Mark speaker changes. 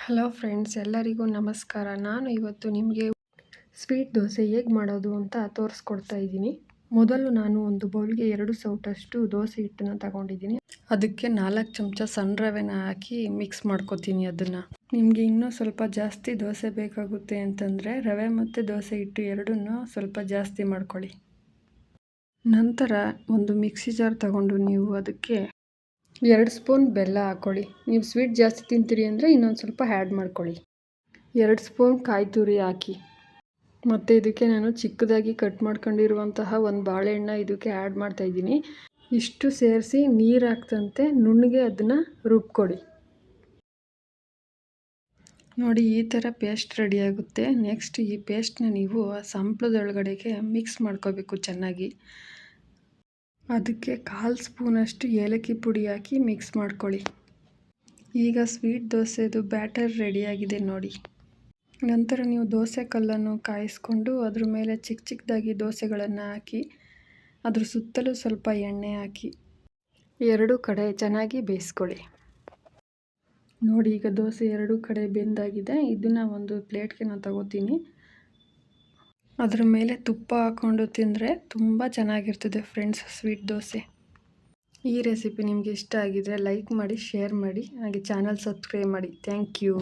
Speaker 1: Hello friends, ಎಲ್ಲರಿಗೂ ನಮಸ್ಕಾರ. ನಾನು ಇವತ್ತು ನಿಮಗೆ ಸ್ವೀಟ್ ದೋಸೆ ಹೇಗೆ ಮಾಡೋದು ಅಂತ ತೋರಿಸ್ಕೊಡ್ತಾ ಇದ್ದೀನಿ. ಮೊದಲು ನಾನು ಒಂದು ಬೌಲ್ಗೆ 2 ಸೌಟಷ್ಟು ದೋಸೆ ಹಿಟ್ಟನ್ನು ತಗೊಂಡಿದ್ದೀನಿ. ಅದಕ್ಕೆ 4 ಚಮಚ ಸಣ್ಣ ರವೆನ ಹಾಕಿ ಮಿಕ್ಸ್ ಮಾಡ್ಕೊತೀನಿ. ಅದನ್ನು ನಿಮಗೆ ಇನ್ನೂ ಸ್ವಲ್ಪ ಜಾಸ್ತಿ ದೋಸೆ ಬೇಕಾಗುತ್ತೆ ಅಂತಂದರೆ ರವೆ ಮತ್ತು ದೋಸೆ ಹಿಟ್ಟು ಎರಡನ್ನೂ ಸ್ವಲ್ಪ ಜಾಸ್ತಿ ಮಾಡ್ಕೊಳ್ಳಿ. ನಂತರ ಒಂದು ಮಿಕ್ಸಿ ಜಾರ್ ತಗೊಂಡು ನೀವು ಅದಕ್ಕೆ 2 ಸ್ಪೂನ್ ಬೆಲ್ಲ ಹಾಕ್ಕೊಳ್ಳಿ. ನೀವು ಸ್ವೀಟ್ ಜಾಸ್ತಿ ತಿಂತೀರಿ ಅಂದರೆ ಇನ್ನೊಂದು ಸ್ವಲ್ಪ ಆ್ಯಡ್ ಮಾಡ್ಕೊಳ್ಳಿ. 2 ಸ್ಪೂನ್ ಕಾಯಿ ತುರಿ ಹಾಕಿ. ಮತ್ತು ಇದಕ್ಕೆ ನಾನು ಚಿಕ್ಕದಾಗಿ ಕಟ್ ಮಾಡ್ಕೊಂಡಿರುವಂತಹ ಒಂದು ಬಾಳೆಹಣ್ಣು ಇದಕ್ಕೆ ಆ್ಯಡ್ ಮಾಡ್ತಾಯಿದ್ದೀನಿ. ಇಷ್ಟು ಸೇರಿಸಿ ನೀರು ಹಾಕ್ದಂತೆ ನುಣ್ಣಗೆ ಅದನ್ನು ರುಬ್ಕೊಡಿ. ನೋಡಿ, ಈ ಥರ ಪೇಸ್ಟ್ ರೆಡಿಯಾಗುತ್ತೆ. ನೆಕ್ಸ್ಟ್ ಈ ಪೇಸ್ಟ್ನ ನೀವು ಸಂಪ್ಳದೊಳಗಡೆಗೆ ಮಿಕ್ಸ್ ಮಾಡ್ಕೋಬೇಕು ಚೆನ್ನಾಗಿ. ಅದಕ್ಕೆ 1/4 ಸ್ಪೂನಷ್ಟು ಏಲಕ್ಕಿ ಪುಡಿ ಹಾಕಿ ಮಿಕ್ಸ್ ಮಾಡ್ಕೊಳ್ಳಿ. ಈಗ ಸ್ವೀಟ್ ದೋಸೆದು ಬ್ಯಾಟರ್ ರೆಡಿಯಾಗಿದೆ ನೋಡಿ. ನಂತರ ನೀವು ದೋಸೆ ಕಲ್ಲನ್ನು ಕಾಯಿಸ್ಕೊಂಡು ಅದ್ರ ಮೇಲೆ ಚಿಕ್ಕದಾಗಿ ದೋಸೆಗಳನ್ನು ಹಾಕಿ ಅದ್ರ ಸುತ್ತಲೂ ಸ್ವಲ್ಪ ಎಣ್ಣೆ ಹಾಕಿ 2 ಕಡೆ ಚೆನ್ನಾಗಿ ಬೇಯಿಸ್ಕೊಳ್ಳಿ. ನೋಡಿ, ಈಗ ದೋಸೆ 2 ಕಡೆ ಬೆಂದಾಗಿದೆ. ಇದನ್ನು ಒಂದು ಪ್ಲೇಟ್ಗೆ ನಾನು ತಗೋತೀನಿ. ಅದ್ರ ಮೇಲೆ ತುಪ್ಪ ಹಾಕ್ಕೊಂಡು ತಿಂದರೆ ತುಂಬ ಚೆನ್ನಾಗಿರ್ತದೆ ಫ್ರೆಂಡ್ಸ್ ಸ್ವೀಟ್ ದೋಸೆ. ಈ ರೆಸಿಪಿ ನಿಮಗೆ ಇಷ್ಟ ಆಗಿದರೆ ಲೈಕ್ ಮಾಡಿ, ಶೇರ್ ಮಾಡಿ, ಹಾಗೆ ಚಾನಲ್ ಸಬ್ಸ್ಕ್ರೈಬ್ ಮಾಡಿ. Thank you.